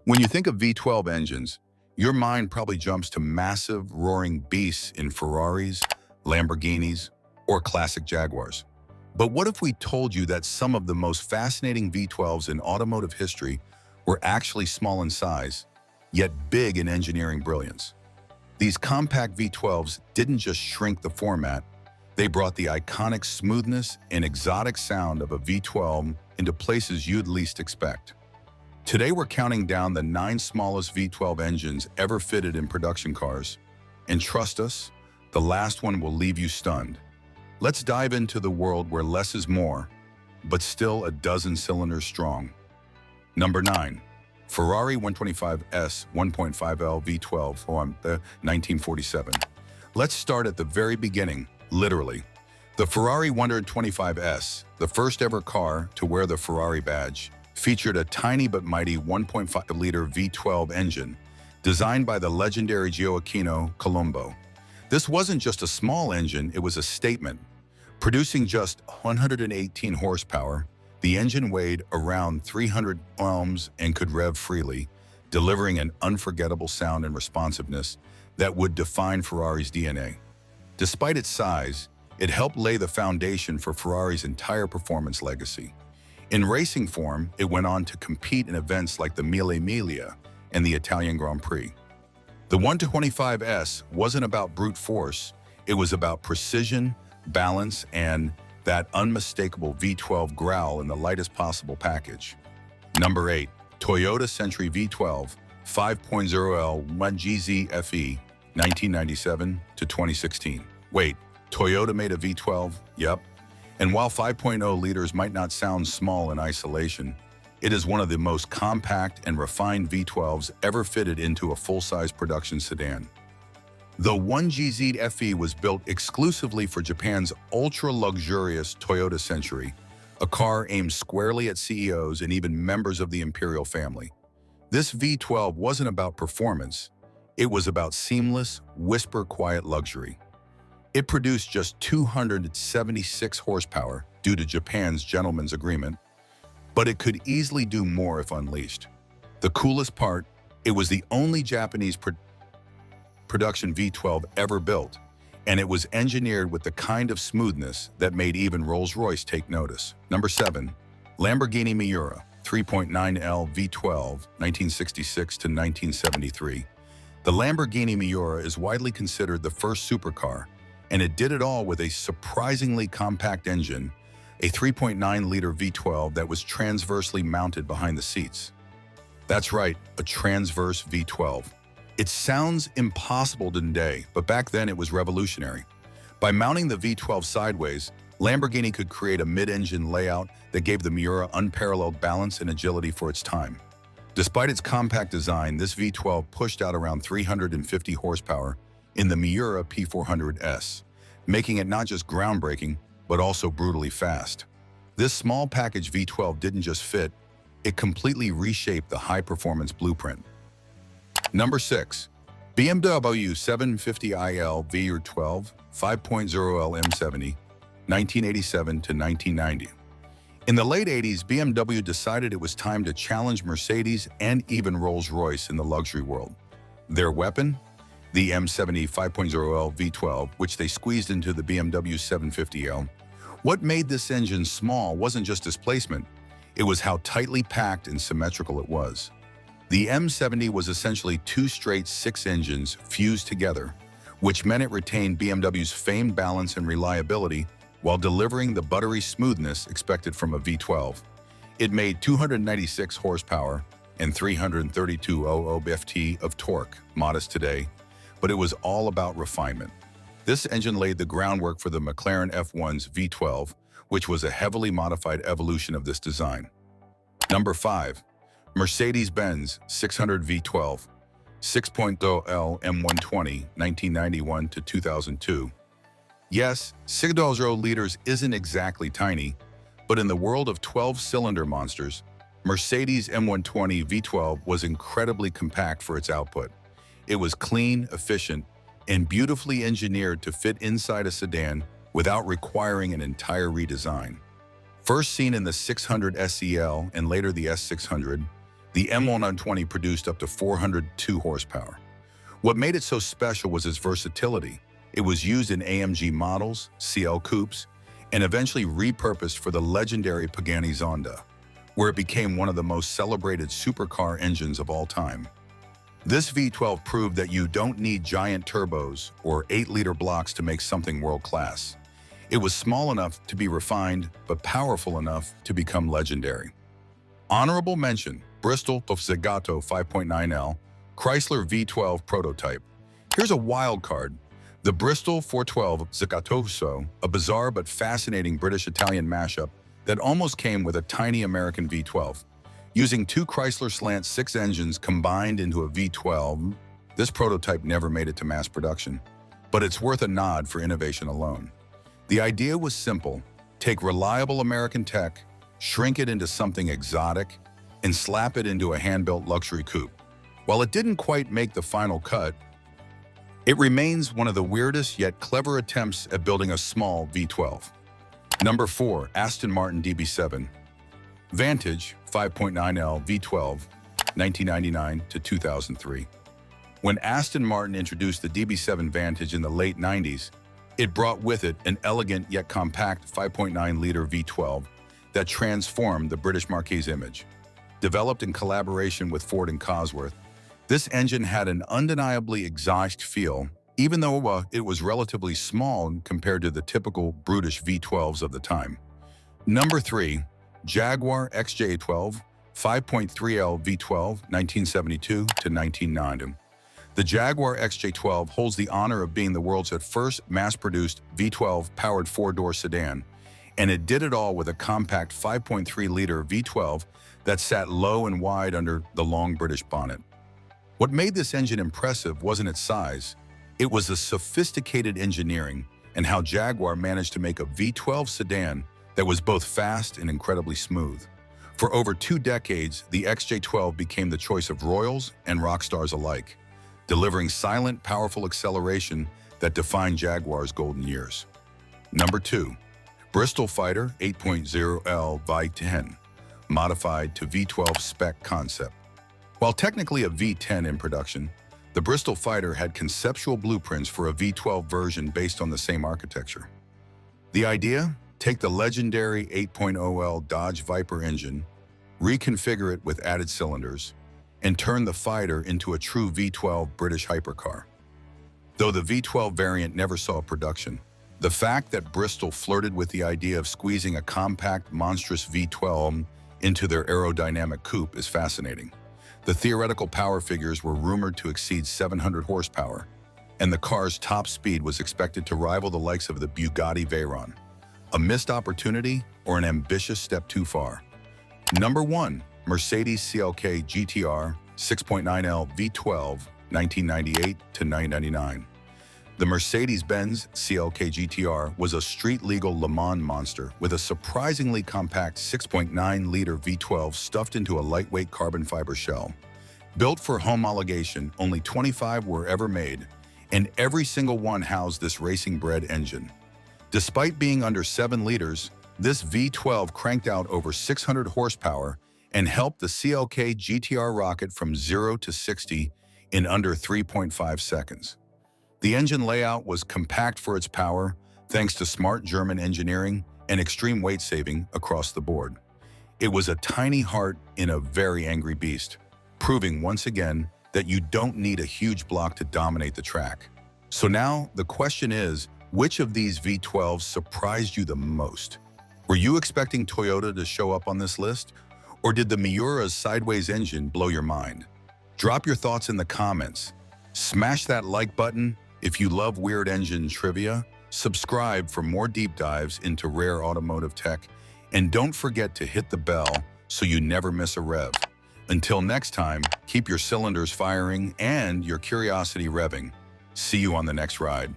When you think of V12 engines, your mind probably jumps to massive, roaring beasts in Ferraris, Lamborghinis, or classic Jaguars. But what if we told you that some of the most fascinating V12s in automotive history were actually small in size, yet big in engineering brilliance? These compact V12s didn't just shrink the format, they brought the iconic smoothness and exotic sound of a V12 into places you'd least expect. Today we're counting down the 9 smallest V12 engines ever fitted in production cars. And trust us, the last one will leave you stunned. Let's dive into the world where less is more, but still a dozen cylinders strong. Number 9. Ferrari 125S 1.5L V12 from the 1947. Let's start at the very beginning, literally. The Ferrari 125S, the first ever car to wear the Ferrari badge, featured a tiny but mighty 1.5-liter V12 engine designed by the legendary Gioacchino Colombo. This wasn't just a small engine, it was a statement. Producing just 118 horsepower, the engine weighed around 300 ohms and could rev freely, delivering an unforgettable sound and responsiveness that would define Ferrari's DNA. Despite its size, it helped lay the foundation for Ferrari's entire performance legacy. In racing form, it went on to compete in events like the Mille Miglia and the Italian Grand Prix. The 125S wasn't about brute force, it was about precision, balance, and that unmistakable V12 growl in the lightest possible package. Number 8. Toyota Century V12 5.0L 1GZ FE 1997 to 2016. Wait, Toyota made a V12? Yep. And while 5.0 liters might not sound small in isolation, it is one of the most compact and refined V12s ever fitted into a full-size production sedan. The 1GZ FE was built exclusively for Japan's ultra-luxurious Toyota Century, a car aimed squarely at CEOs and even members of the imperial family. This V12 wasn't about performance, it was about seamless, whisper-quiet luxury. It produced just 276 horsepower due to Japan's gentleman's agreement, but it could easily do more if unleashed. The coolest part, it was the only Japanese production V12 ever built, and it was engineered with the kind of smoothness that made even Rolls-Royce take notice. Number 7. Lamborghini Miura 3.9L V12 1966 to 1973. The Lamborghini Miura is widely considered the first supercar, and it did it all with a surprisingly compact engine, a 3.9-liter V12 that was transversely mounted behind the seats. That's right, a transverse V12. It sounds impossible today, but back then it was revolutionary. By mounting the V12 sideways, Lamborghini could create a mid-engine layout that gave the Miura unparalleled balance and agility for its time. Despite its compact design, this V12 pushed out around 350 horsepower in the Miura P400S, making it not just groundbreaking, but also brutally fast. This small package V12 didn't just fit, it completely reshaped the high-performance blueprint. Number 6. BMW 750iL V12 5.0L M70, 1987 to 1990. In the late 80s, BMW decided it was time to challenge Mercedes and even Rolls-Royce in the luxury world. Their weapon? The M70 5.0L V12, which they squeezed into the BMW 750L. What made this engine small wasn't just displacement, it was how tightly packed and symmetrical it was. The M70 was essentially 2 straight 6 engines fused together, which meant it retained BMW's famed balance and reliability while delivering the buttery smoothness expected from a V12. It made 296 horsepower and 332 lb-ft of torque, modest today, but it was all about refinement. This engine laid the groundwork for the McLaren F1's V12, which was a heavily modified evolution of this design. Number 5. Mercedes-Benz 600 V12 6.0L M120 1991 to 2002. Yes, 6.0 liters isn't exactly tiny, but in the world of 12-cylinder monsters, Mercedes M120 V12 was incredibly compact for its output. It was clean, efficient, and beautifully engineered to fit inside a sedan without requiring an entire redesign. First seen in the 600 SEL and later the S600, The M120 produced up to 402 horsepower. What made it so special was its versatility. It was used in AMG models, CL coupes, and eventually repurposed for the legendary Pagani Zonda, where it became one of the most celebrated supercar engines of all time. This V12 proved that you don't need giant turbos or 8-liter blocks to make something world-class. It was small enough to be refined, but powerful enough to become legendary. Honorable mention, Bristol Zagato 5.9L, Chrysler V12 prototype. Here's a wild card. The Bristol 412 Zagato, a bizarre but fascinating British-Italian mashup that almost came with a tiny American V12. Using two Chrysler Slant 6 engines combined into a V12, this prototype never made it to mass production, but it's worth a nod for innovation alone. The idea was simple: take reliable American tech, shrink it into something exotic, and slap it into a hand-built luxury coupe. While it didn't quite make the final cut, it remains one of the weirdest yet clever attempts at building a small V12. Number 4, Aston Martin DB7. Vantage 5.9L V12, 1999 to 2003. When Aston Martin introduced the DB7 Vantage in the late 90s, it brought with it an elegant yet compact 5.9-liter V12 that transformed the British Marquis image. Developed in collaboration with Ford and Cosworth, this engine had an undeniably exotic feel, even though it was relatively small compared to the typical brutish V12s of the time. Number 3, Jaguar XJ12 5.3L V12, 1972 to 1990. The Jaguar XJ12 holds the honor of being the world's first mass-produced V12 powered 4-door sedan, and it did it all with a compact 5.3-liter V12 that sat low and wide under the long British bonnet. What made this engine impressive wasn't its size, it was the sophisticated engineering and how Jaguar managed to make a V12 sedan that was both fast and incredibly smooth. For over 2 decades, the XJ12 became the choice of royals and rock stars alike, delivering silent, powerful acceleration that defined Jaguar's golden years. Number 2, Bristol Fighter 8.0L V10, modified to V12 spec concept. While technically a V10 in production, the Bristol Fighter had conceptual blueprints for a V12 version based on the same architecture. The idea? Take the legendary 8.0L Dodge Viper engine, reconfigure it with added cylinders, and turn the Fighter into a true V12 British hypercar. Though the V12 variant never saw production, the fact that Bristol flirted with the idea of squeezing a compact, monstrous V12 into their aerodynamic coupe is fascinating. The theoretical power figures were rumored to exceed 700 horsepower, and the car's top speed was expected to rival the likes of the Bugatti Veyron. A missed opportunity or an ambitious step too far? Number 1, Mercedes CLK GTR 6.9L V12, 1998 to 1999. The Mercedes-Benz CLK GTR was a street-legal Le Mans monster with a surprisingly compact 6.9-liter V12 stuffed into a lightweight carbon fiber shell. Built for homologation, only 25 were ever made, and every single one housed this racing-bred engine. Despite being under 7 liters, this V12 cranked out over 600 horsepower and helped the CLK GTR rocket from 0 to 60 in under 3.5 seconds. The engine layout was compact for its power, thanks to smart German engineering and extreme weight saving across the board. It was a tiny heart in a very angry beast, proving once again that you don't need a huge block to dominate the track. So now the question is, which of these V12s surprised you the most? Were you expecting Toyota to show up on this list? Or did the Miura's sideways engine blow your mind? Drop your thoughts in the comments. Smash that like button if you love weird engine trivia. Subscribe for more deep dives into rare automotive tech. And don't forget to hit the bell so you never miss a rev. Until next time, keep your cylinders firing and your curiosity revving. See you on the next ride.